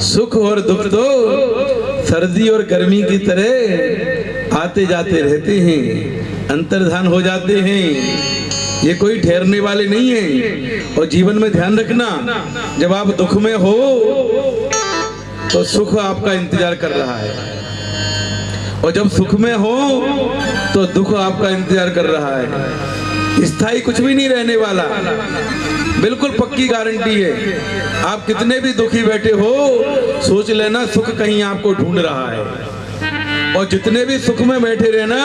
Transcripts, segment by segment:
सुख और दुख तो सर्दी और गर्मी की तरह आते जाते रहते हैं, अंतर्धान हो जाते हैं, ये कोई ठहरने वाले नहीं है। और जीवन में ध्यान रखना, जब आप दुख में हो तो सुख आपका इंतजार कर रहा है, और जब सुख में हो तो दुख आपका इंतजार कर रहा है। स्थायी कुछ भी नहीं रहने वाला, बिल्कुल पक्की गारंटी है। आप कितने भी दुखी बैठे हो, सोच लेना सुख कहीं आपको ढूंढ रहा है, और जितने भी सुख में बैठे रहना,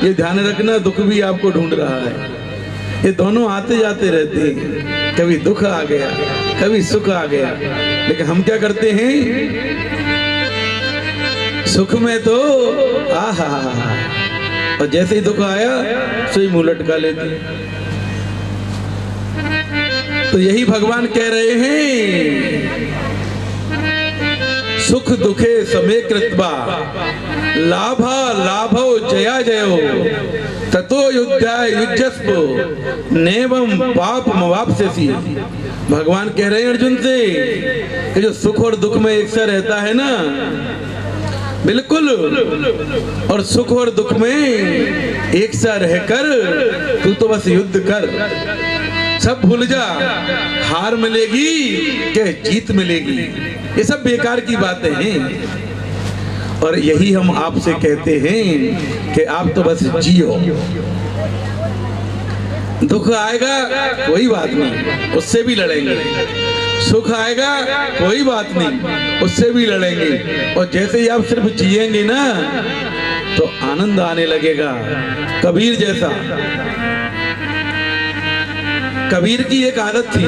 ये ध्यान रखना दुख भी आपको ढूंढ रहा है। ये दोनों आते जाते रहते हैं, कभी दुख आ गया कभी सुख आ गया। लेकिन हम क्या करते हैं, सुख में तो आहा, और जैसे ही दुख आया सुई मुंह लटका लेते हैं। तो यही भगवान कह रहे हैं, सुख दुखे समे कृत्वा लाभा लाभो जया जयो ततो युद्धाय युज्यस्व नेवम पाप मवाप्स्यसि। भगवान कह रहे हैं अर्जुन से कि जो सुख और दुख में एक सा रहता है ना, बिल्कुल, और सुख और दुख में एक सा रहकर तू तो बस युद्ध कर, सब भूल जा, हार मिलेगी क्या जीत मिलेगी, ये सब बेकार की बातें हैं। और यही हम आपसे कहते हैं कि आप तो बस जियो। दुख आएगा कोई बात नहीं, उससे भी लड़ेंगे, सुख आएगा कोई बात नहीं, उससे भी लड़ेंगे। और जैसे ही आप सिर्फ जिएंगे ना तो आनंद आने लगेगा। कबीर जैसा, कबीर की एक आदत थी,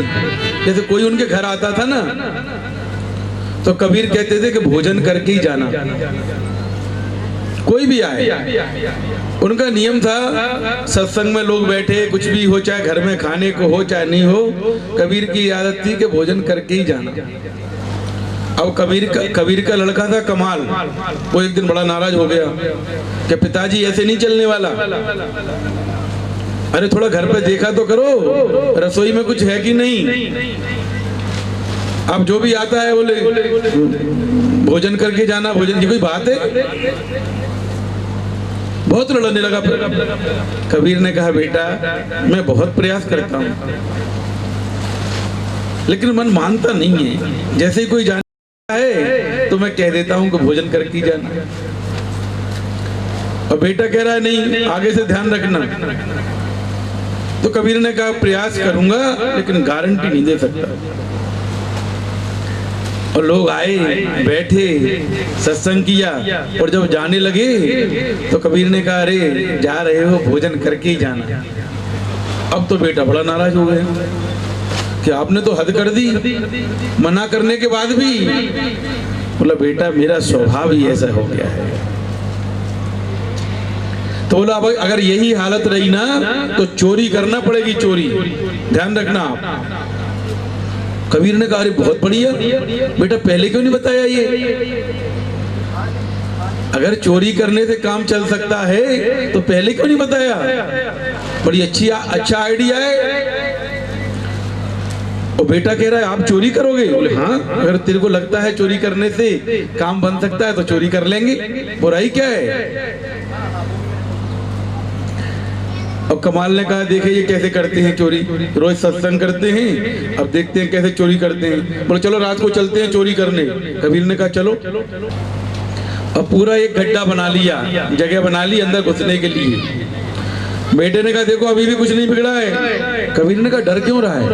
जैसे कोई उनके घर आता था ना तो कबीर कहते थे कि भोजन करके ही जाना, कोई भी आए। उनका नियम था, सत्संग में लोग बैठे, कुछ भी हो, चाहे घर में खाने को हो चाहे नहीं हो, कबीर की आदत थी कि भोजन करके ही जाना। अब कबीर का लड़का था कमाल, वो एक दिन बड़ा नाराज हो गया कि पिताजी ऐसे नहीं चलने वाला, अरे थोड़ा घर पे देखा तो करो, रसोई में कुछ है कि नहीं। अब जो भी आता है बोले भोजन करके जाना, भोजन की कोई बात है। बहुत लड़ने लगा। कबीर ने कहा, बेटा मैं बहुत प्रयास करता हूँ लेकिन मन मानता नहीं है, जैसे ही कोई जाना है तो मैं कह देता हूँ कि भोजन करके जाना। और बेटा कह रहा है नहीं, आगे से ध्यान रखना। तो कबीर ने कहा, प्रयास करूंगा लेकिन गारंटी नहीं दे सकता। और लोग आए, बैठे, सत्संग किया, और जब जाने लगे तो कबीर ने कहा, अरे जा रहे हो भोजन करके ही जाना। अब तो बेटा बड़ा नाराज हो गया कि आपने तो हद कर दी, मना करने के बाद भी। बोला, बेटा मेरा स्वभाव ही ऐसा हो गया है। तो बोला, अगर यही हालत रही ना तो चोरी करना पड़ेगी, चोरी, ध्यान रखना आप। कबीर ने कहा, अरे बहुत बढ़िया बेटा, पहले क्यों नहीं बताया ये? अगर चोरी करने से काम चल सकता है तो पहले क्यों नहीं बताया? बड़ी अच्छा आइडिया है। और बेटा कह रहा है, आप चोरी करोगे? बोले हाँ, अगर तेरे को लगता है चोरी करने से काम बन सकता है तो चोरी कर लेंगे, बुराई क्या है। अब कमाल ने कहा, देखे ये कैसे करते हैं चोरी, रोज सत्संग करते हैं, अब देखते हैं कैसे चोरी करते हैं। बोले चलो रात को चलते हैं चोरी करने। कबीर ने कहा चलो। अब पूरा एक गड्ढा बना लिया, जगह बना ली अंदर घुसने के लिए। बेटे ने कहा, देखो अभी भी कुछ नहीं बिगड़ा है। कबीर ने कहा, डर क्यों रहा है,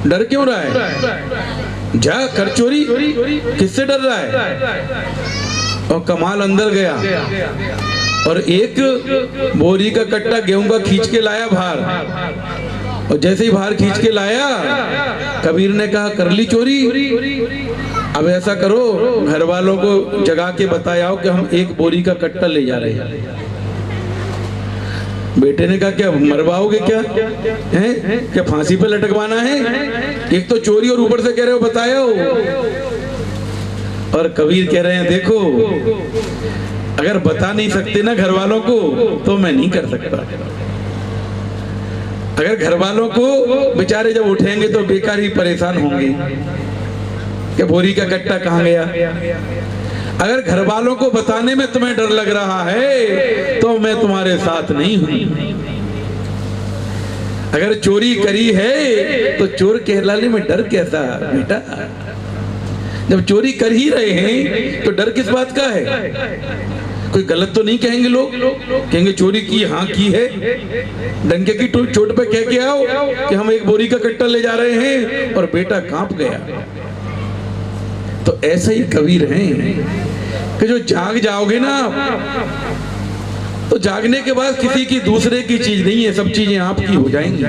डर क्यों रहा है, जा कर चोरी, किससे डर रहा है। और कमाल अंदर गया और एक बोरी का कट्टा गेहूं का खींच के लाया बाहर। और जैसे ही बाहर खींच के लाया, कबीर ने कहा, कर ली चोरी। अब ऐसा करो, घर वालों को जगा के बताओ कि हम एक बोरी का कट्टा ले जा रहे हैं। बेटे ने कहा, क्या मरवाओगे क्या हैं, क्या फांसी पे लटकवाना है? एक तो चोरी और ऊपर से कह रहे हो बताओ। और कबीर कह रहे हैं, देखो अगर बता नहीं सकते ना घर वालों को तो मैं नहीं कर सकता। अगर घर वालों को बेचारे जब उठेंगे तो बेकार ही परेशान होंगे कि बोरी का कट्टा कहाँ गया। अगर घर वालों को बताने में तुम्हें डर लग रहा है तो मैं तुम्हारे साथ नहीं हूं। अगर चोरी करी है तो चोर कहलाने में डर कैसा बेटा। जब चोरी कर ही रहे हैं तो डर किस बात का है। कोई गलत तो नहीं कहेंगे लोग, कहेंगे चोरी की, हाँ की है, डंके की चोट पे कह के आओ कि हम एक बोरी का कट्टा ले जा रहे हैं और बेटा कांप गया। तो ऐसे ही कबीर हैं कि जो जाग जाओगे ना तो जागने के बाद किसी की दूसरे की चीज नहीं है, सब चीजें आपकी हो जाएंगी।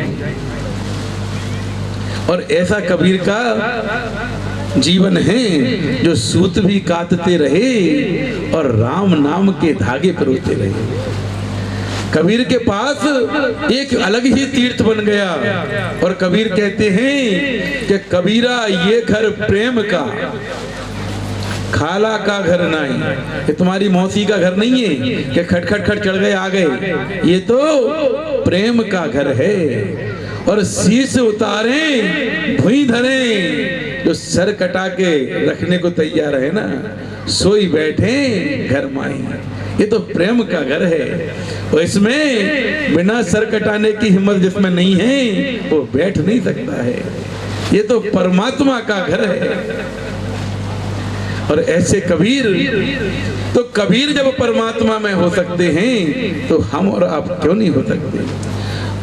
और ऐसा कबीर का जीवन है जो सूत भी काटते रहे और राम नाम के धागे परोते रहे। कबीर के पास एक अलग ही तीर्थ बन गया और कबीर कहते हैं कि कबीरा ये घर प्रेम का, खाला का घर नहीं, ये तुम्हारी मौसी का घर नहीं है कि खट खट खट चढ़ गए आ गए, ये तो प्रेम का घर है। और शीश उतारे भुई धरे, जो सर कटा के रखने को तैयार है ना, सोई बैठे घर माई, ये तो प्रेम का घर है। और इसमें बिना सर कटाने की हिम्मत जिसमें नहीं है वो बैठ नहीं सकता है, ये तो परमात्मा का घर है। और ऐसे कबीर, तो कबीर जब परमात्मा में हो सकते हैं तो हम और आप क्यों नहीं हो सकते।